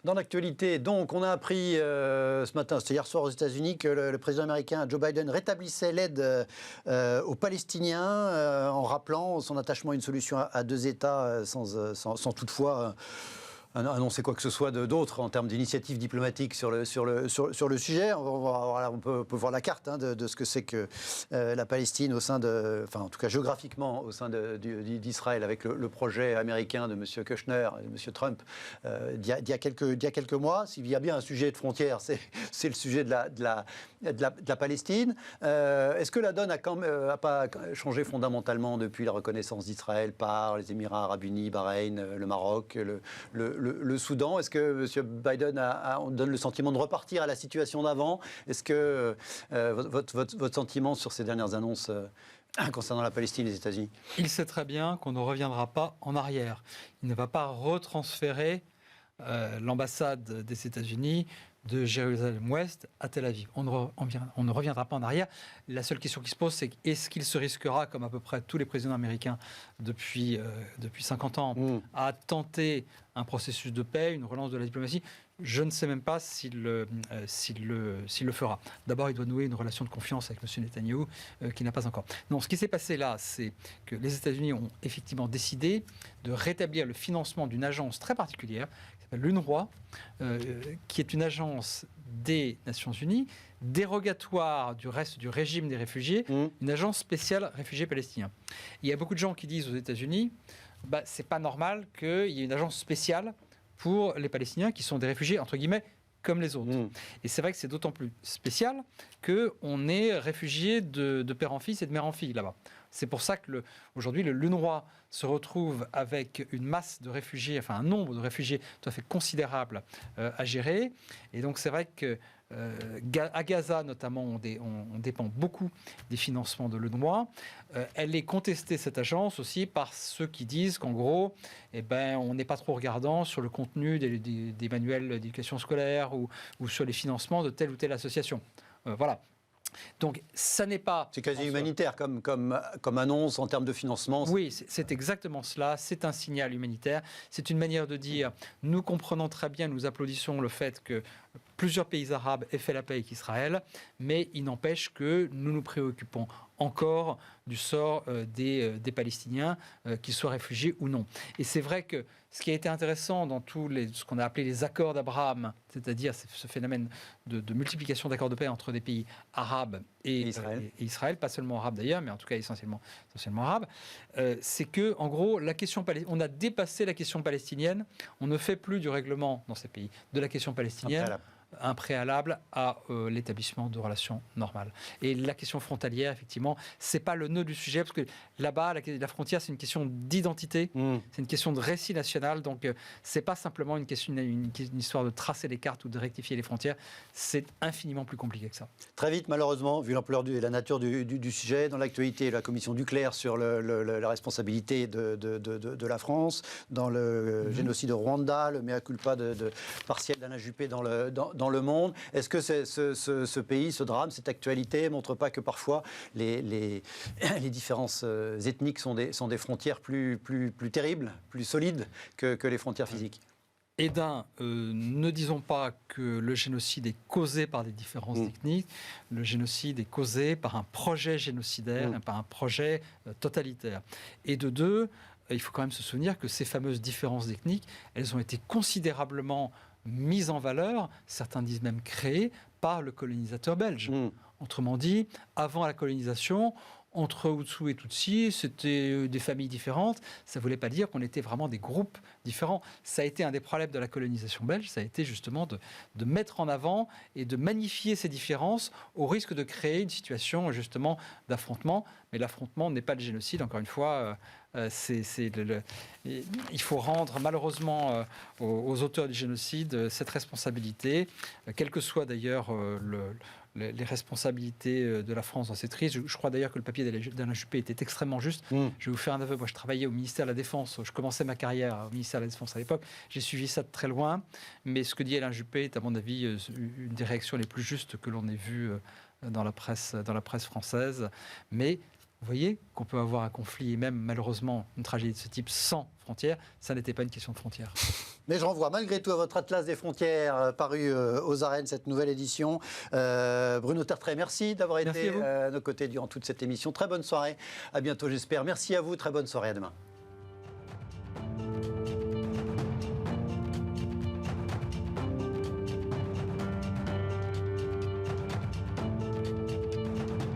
Dans l'actualité, donc, on a appris ce matin, c'était hier soir aux États-Unis, que le président américain Joe Biden rétablissait l'aide aux Palestiniens en rappelant son attachement à une solution à deux États sans toutefois annoncer quoi que ce soit d'autre en termes d'initiatives diplomatiques sur le sujet. On peut voir la carte de ce que c'est que la Palestine au sein enfin en tout cas géographiquement au sein d'Israël avec le projet américain de M. Kushner et de M. Trump d'il y a quelques mois. S'il y a bien un sujet de frontière, c'est le sujet de la Palestine. Est-ce que la donne a pas changé fondamentalement depuis la reconnaissance d'Israël par les Émirats Arabes Unis, Bahreïn, le Maroc, le Soudan? Est-ce que M. Biden on donne le sentiment de repartir à la situation d'avant? Est-ce que votre sentiment sur ces dernières annonces concernant la Palestine et les États-Unis? Il sait très bien qu'on ne reviendra pas en arrière. Il ne va pas retransférer l'ambassade des États-Unis de Jérusalem-Ouest à Tel Aviv. On ne reviendra pas en arrière. La seule question qui se pose, c'est est-ce qu'il se risquera, comme à peu près tous les présidents américains depuis 50 ans, à tenter un processus de paix, une relance de la diplomatie? Je ne sais même pas s'il le fera. D'abord, il doit nouer une relation de confiance avec M. Netanyahou qu'il n'a pas encore. Non, ce qui s'est passé là, c'est que les États-Unis ont effectivement décidé de rétablir le financement d'une agence très particulière, qui s'appelle l'UNRWA, qui est une agence des Nations Unies, dérogatoire du reste du régime des réfugiés, une agence spéciale réfugiés palestiniens. Il y a beaucoup de gens qui disent aux États-Unis, c'est pas normal qu'il y ait une agence spéciale pour les Palestiniens qui sont des réfugiés, entre guillemets, comme les autres. Et c'est vrai que c'est d'autant plus spécial qu'on est réfugié de père en fils et de mère en fille là-bas. C'est pour ça que aujourd'hui, l'UNRWA se retrouve avec une masse de réfugiés, enfin un nombre de réfugiés tout à fait considérable à gérer. Et donc c'est vrai que à Gaza notamment, on dépend beaucoup des financements de l'UNRWA. Elle est contestée, cette agence, aussi par ceux qui disent qu'en gros, on n'est pas trop regardant sur le contenu des manuels d'éducation scolaire ou sur les financements de telle ou telle association. Voilà. Donc, ça n'est pas... C'est quasi humanitaire comme annonce en termes de financement. Oui, c'est exactement cela. C'est un signal humanitaire. C'est une manière de dire, nous comprenons très bien, nous applaudissons le fait que plusieurs pays arabes aient fait la paix avec Israël, mais il n'empêche que nous nous préoccupons encore du sort des Palestiniens, qu'ils soient réfugiés ou non. Et c'est vrai que ce qui a été intéressant dans ce qu'on a appelé les accords d'Abraham, c'est-à-dire ce phénomène de multiplication d'accords de paix entre des pays arabes et Israël, pas seulement arabes d'ailleurs, mais en tout cas essentiellement arabes, c'est que, en gros, on a dépassé la question palestinienne, on ne fait plus du règlement dans ces pays de la question palestinienne un préalable à l'établissement de relations normales. Et la question frontalière, effectivement, c'est pas le nœud du sujet, parce que là-bas, la frontière, c'est une question d'identité, c'est une question de récit national, donc c'est pas simplement une histoire de tracer les cartes ou de rectifier les frontières, c'est infiniment plus compliqué que ça. Très vite, malheureusement, vu l'ampleur et la nature du sujet, dans l'actualité, la commission Duclerc sur la responsabilité de la France, dans le génocide au Rwanda, le mea culpa partiel d'Alain Juppé dans le monde. Est-ce que ce pays, ce drame, cette actualité ne montre pas que parfois les différences ethniques sont des frontières plus terribles, plus solides que les frontières physiques? Ne disons pas que le génocide est causé par des différences ethniques. Le génocide est causé par un projet génocidaire, par un projet totalitaire. Et de deux, il faut quand même se souvenir que ces fameuses différences ethniques, elles ont été considérablement mises en valeur, certains disent même créées, par le colonisateur belge. Autrement dit, avant la colonisation, entre Hutus et Tutsis, c'était des familles différentes. Ça ne voulait pas dire qu'on était vraiment des groupes différents. Ça a été un des problèmes de la colonisation belge, ça a été justement de mettre en avant et de magnifier ces différences au risque de créer une situation justement d'affrontement. Mais l'affrontement n'est pas le génocide, encore une fois. Il faut rendre malheureusement aux auteurs du génocide cette responsabilité, quelles que soient d'ailleurs les responsabilités de la France dans cette crise. Je crois d'ailleurs que le papier d'Alain Juppé était extrêmement juste. Je vais vous faire un aveu. Moi, je travaillais au ministère de la Défense. Je commençais ma carrière au ministère de la Défense à l'époque. J'ai suivi ça de très loin. Mais ce que dit Alain Juppé est, à mon avis, une des réactions les plus justes que l'on ait vues dans la presse française. Mais vous voyez qu'on peut avoir un conflit et même malheureusement une tragédie de ce type sans frontières. Ça n'était pas une question de frontières. Mais je renvoie malgré tout à votre Atlas des frontières paru aux arènes, cette nouvelle édition. Bruno Tertrais, merci d'avoir été à nos côtés durant toute cette émission. Très bonne soirée. À bientôt, j'espère. Merci à vous. Très bonne soirée. À demain.